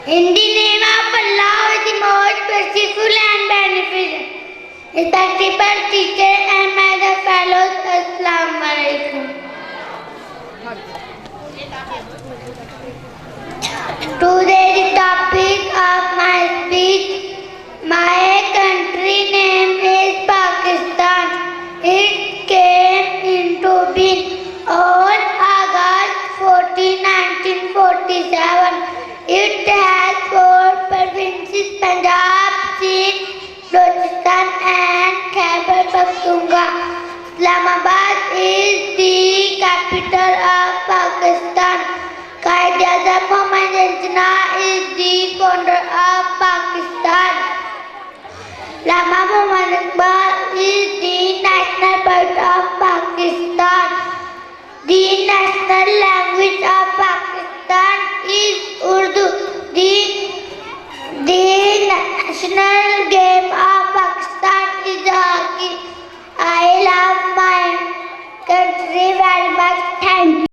In the name of Allah, the most merciful and beneficent. Respectable teacher and my fellows, Assalamu alaikum. Today the topic of my speech, my country name is Pakistan. It came into being on August 14, 1947. It has four provinces: Punjab, Sindh, Balochistan and Khyber Pakhtunkhwa. Islamabad is the capital of Pakistan. Quaid-e-Azam Mohammad Jinnah is the founder of Pakistan. Allama Muhammad Iqbal is the national poet of Pakistan. The national language of Pakistan is Urdu. The national game of